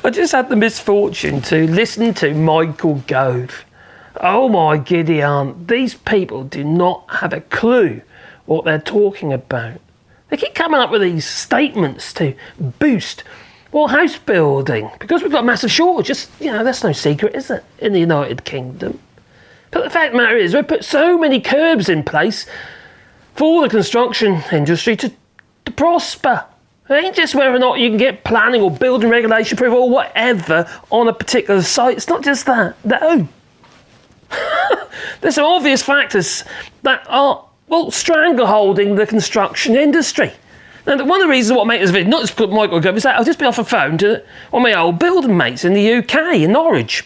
I just had the misfortune to listen to Michael Gove. Oh my giddy aunt, these people do not have a clue what they're talking about. They keep coming up with these statements to boost, well, house building, because we've got a massive shortage. Just, that's no secret, is it, in the United Kingdom? But the fact of the matter is, we've put so many curbs in place for the construction industry to prosper. It ain't just whether or not you can get planning or building regulation approval or whatever on a particular site. It's not just that. No. There's some obvious factors that are, strangleholding the construction industry. Now, one of the reasons what makes this video, not just put Michael Gove, is that I've just been off the phone to one of my old building mates in the UK, in Norwich.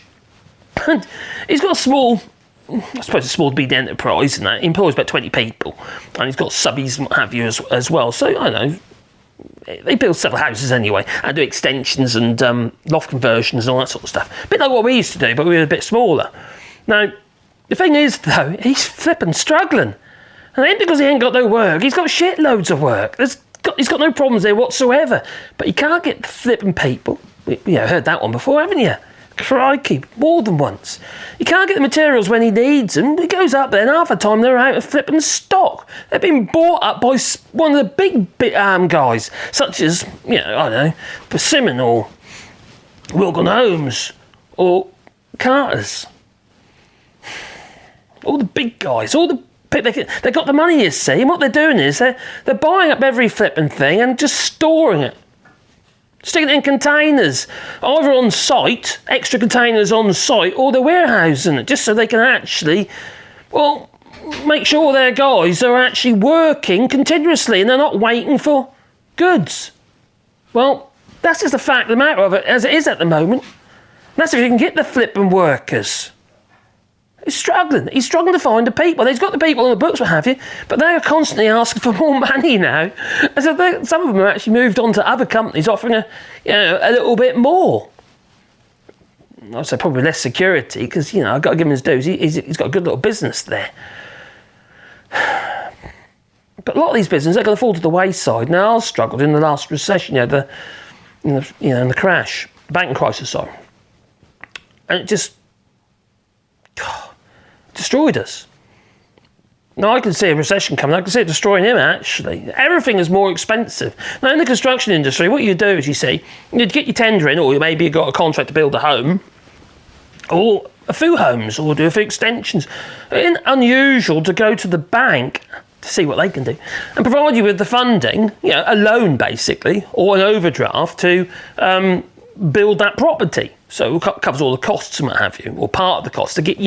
And he's got a small, I suppose a small to medium enterprise, and that. He employs about 20 people. And he's got subbies and what have you as well. So, I know, they build several houses anyway, and do extensions and loft conversions and all that sort of stuff. A bit like what we used to do, but we were a bit smaller. Now, the thing is, though, he's flipping struggling. And it ain't because he ain't got no work. He's got shitloads of work. He's got no problems there whatsoever. But he can't get flipping people. Heard that one before, haven't you? Crikey, more than once. He can't get the materials when he needs them. He goes up there and half the time they're out of flipping stock. They've been bought up by one of the big guys, such as, Persimmon or Wilgon Homes or Carter's. All the big guys, they've got the money, you see, and what they're doing is they're buying up every flipping thing and just storing it. Sticking it in containers, either on site, extra containers on site, or they're warehousing it, just so they can actually, make sure their guys are actually working continuously and they're not waiting for goods. Well, that's just the fact of the matter of it, as it is at the moment. That's if you can get the flipping workers. He's struggling to find the people. He's got the people on the books, what have you, but they're constantly asking for more money now. And so some of them have actually moved on to other companies offering a little bit more. I'd say probably less security because, I've got to give him his dues. He's got a good little business there. But a lot of these businesses, they're going to fall to the wayside. Now, I struggled in the last recession, in the crash, the banking crisis, sorry. And it just destroyed us. Now, I can see a recession coming. I can see it destroying him, actually. Everything is more expensive. Now, in the construction industry, what you do is, you'd get your tender in, or maybe you've got a contract to build a home, or a few homes, or do a few extensions. It's unusual to go to the bank to see what they can do and provide you with the funding, a loan, basically, or an overdraft to build that property. So it covers all the costs and what have you, or part of the cost to get,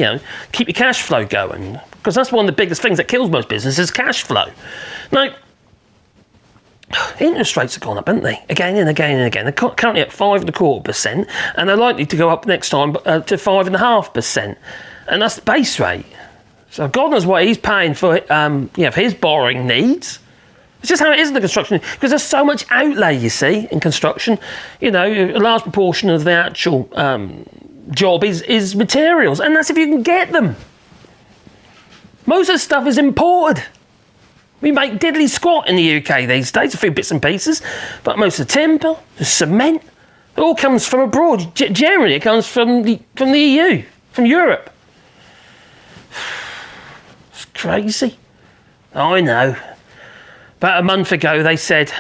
keep your cash flow going. Because that's one of the biggest things that kills most businesses, cash flow. Now, interest rates have gone up, haven't they? Again and again and again. They're currently at 5.25%, and they're likely to go up next time to 5.5%. And that's the base rate. So God knows what he's paying for, for his borrowing needs. It's just how it is in the construction, because there's so much outlay, you see, in construction. A large proportion of the actual job is materials, and that's if you can get them. Most of the stuff is imported. We make diddly squat in the UK these days, a few bits and pieces, but most of the timber, the cement, it all comes from abroad. Generally, it comes from the EU, from Europe. It's crazy. I know. About a month ago, they said,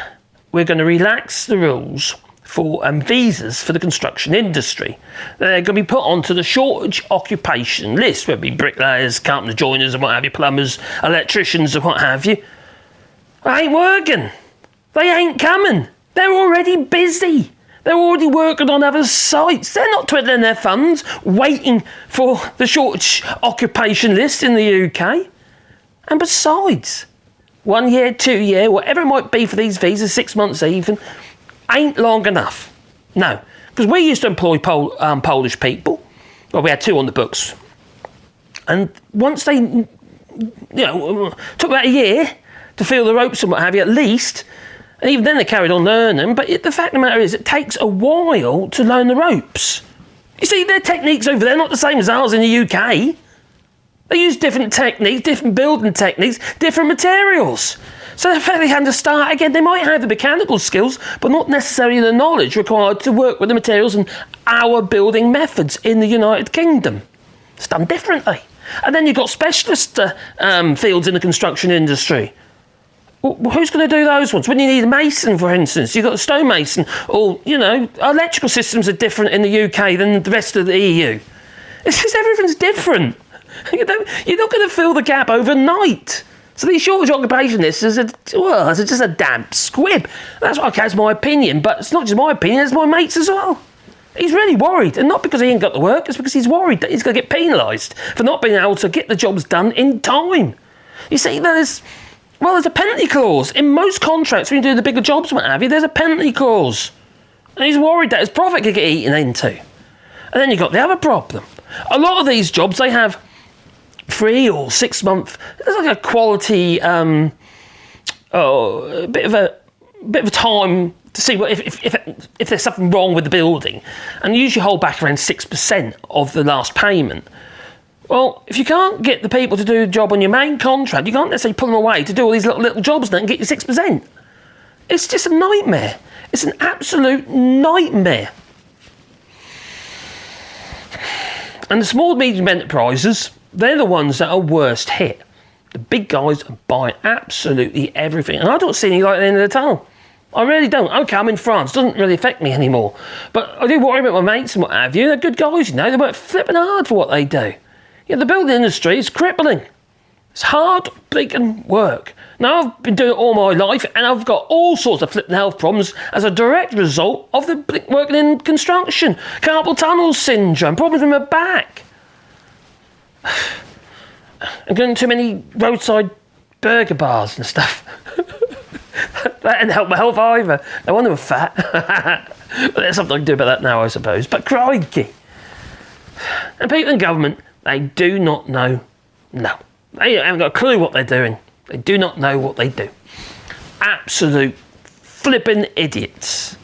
we're going to relax the rules for visas for the construction industry. They're going to be put onto the shortage occupation list, whether it be bricklayers, carpenter joiners and what have you, plumbers, electricians and what have you. They ain't working. They ain't coming. They're already busy. They're already working on other sites. They're not twiddling their thumbs, waiting for the shortage occupation list in the UK. And besides, 1 year, 2 year, whatever it might be for these visas, 6 months even, ain't long enough. No, because we used to employ Polish people. Well, we had 2 on the books. And once they, took about a year to feel the ropes and what have you, at least, and even then they carried on learning, but the fact of the matter is it takes a while to learn the ropes. You see, their techniques over there are not the same as ours in the UK. They use different techniques, different building techniques, different materials. So they're fairly hand to start again. They might have the mechanical skills, but not necessarily the knowledge required to work with the materials and our building methods in the United Kingdom. It's done differently. And then you've got specialist fields in the construction industry. Well, who's going to do those ones? When you need a mason, for instance, you've got a stonemason, or, electrical systems are different in the UK than the rest of the EU. It's just everything's different. You're not going to fill the gap overnight. So these shortage occupationists is just a damp squib. That's my opinion, but it's not just my opinion, it's my mate's as well. He's really worried, and not because he ain't got the work, it's because he's worried that he's going to get penalised for not being able to get the jobs done in time. You see, there's a penalty clause. In most contracts, when you do the bigger jobs, what have you, there's a penalty clause. And he's worried that his profit could get eaten into. And then you've got the other problem. A lot of these jobs, they have 3 or 6 month. There's like a quality, a bit of a time to see what if there's something wrong with the building, and usually hold back around 6% of the last payment. Well, if you can't get the people to do the job on your main contract, you can't necessarily pull them away to do all these little jobs then and get you 6%. It's just a nightmare. It's an absolute nightmare. And the small and medium enterprises, they're the ones that are worst hit. The big guys are buying absolutely everything. And I don't see any light at the end of the tunnel. I really don't. Okay, I'm in France. It doesn't really affect me anymore. But I do worry about my mates and what have you. They're good guys, They work flipping hard for what they do. The building industry is crippling. It's hard, blinking work. Now, I've been doing it all my life, and I've got all sorts of flipping health problems as a direct result of the working in construction. Carpal tunnel syndrome, problems with my back. I'm going to too many roadside burger bars and stuff. That didn't help my health either. No wonder I'm fat. But there's something I can do about that now, I suppose. But crikey. And people in government, they do not know. No. They haven't got a clue what they're doing. They do not know what they do. Absolute flipping idiots.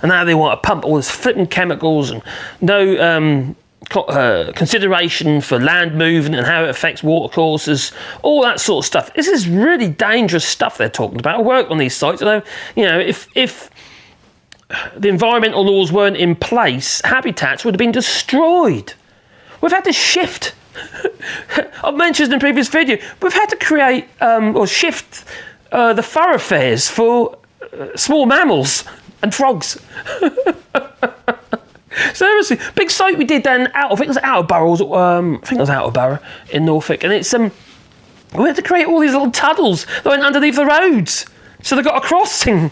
And now they want to pump all this flipping chemicals and no consideration for land movement and how it affects water courses, all that sort of stuff. This is really dangerous stuff they're talking about. I work on these sites, and if the environmental laws weren't in place, habitats would have been destroyed. We've had to shift. I've mentioned in a previous video, we've had to create or shift the thoroughfares for small mammals and frogs. Seriously, big site we did then I think it was Outer Borough in Norfolk, and it's we had to create all these little tunnels that went underneath the roads, so they got a crossing.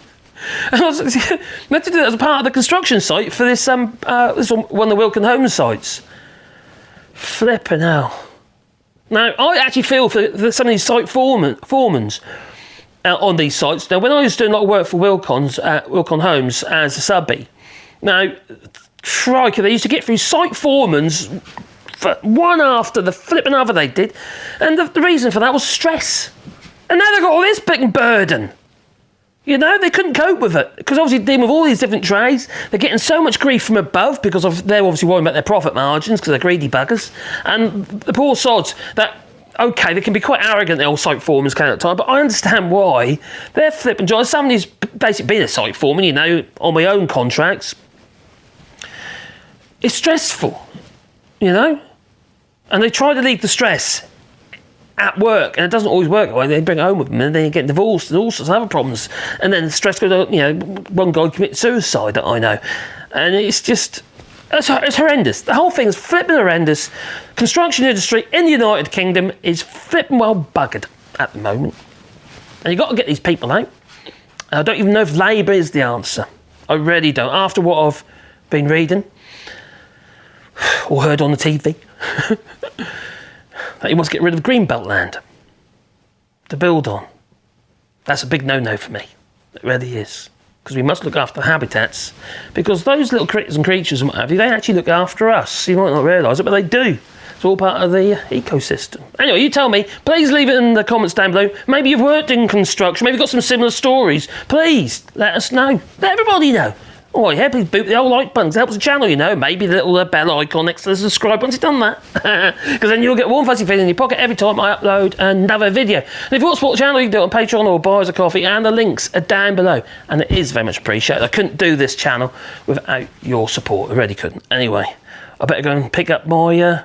And we had to do that as a part of the construction site for this one of the Wilkin Homes sites. Flipping hell. Now, I actually feel for some of these site foremans on these sites. Now, when I was doing a lot of work for Wilkin Homes as a subby, now, crikey, they used to get through site foremans for one after the flipping other they did, and the reason for that was stress. And now they've got all this big burden. They couldn't cope with it, because obviously dealing with all these different trades, they're getting so much grief from above because they're obviously worrying about their profit margins because they're greedy buggers, and the poor sods that, okay, they can be quite arrogant, the old site foremans can at the time, but I understand why they're flipping jobs. Somebody's basically been a site foreman, on my own contracts. It's stressful, and they try to leave the stress at work, and it doesn't always work that way. They bring it home with them, and then you get divorced and all sorts of other problems, and then the stress goes on. One guy committed suicide that I know, and it's horrendous. The whole thing is flipping horrendous. Construction industry in the United Kingdom is flipping well buggered at the moment, and you've got to get these people out. I don't even know if Labour is the answer. I really don't. After what I've been reading or heard on the TV. That he wants to get rid of Greenbelt land to build on. That's a big no-no for me. It really is. Because we must look after the habitats. Because those little critters and creatures and what have you, they actually look after us. You might not realise it, but they do. It's all part of the ecosystem. Anyway, you tell me. Please leave it in the comments down below. Maybe you've worked in construction. Maybe you've got some similar stories. Please let us know. Let everybody know. Oh yeah, please boot the old like button. It helps the channel, you know. Maybe the little bell icon next to the subscribe once you've done that. Because then you'll get a warm fuzzy feeling in your pocket every time I upload another video. And if you want to support the channel, you can do it on Patreon or buy us a coffee, and the links are down below. And it is very much appreciated. I couldn't do this channel without your support. I really couldn't. Anyway, I better go and pick up my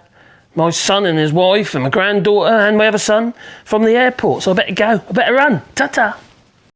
my son and his wife and my granddaughter and my other son from the airport. So I better go. I better run. Ta-ta.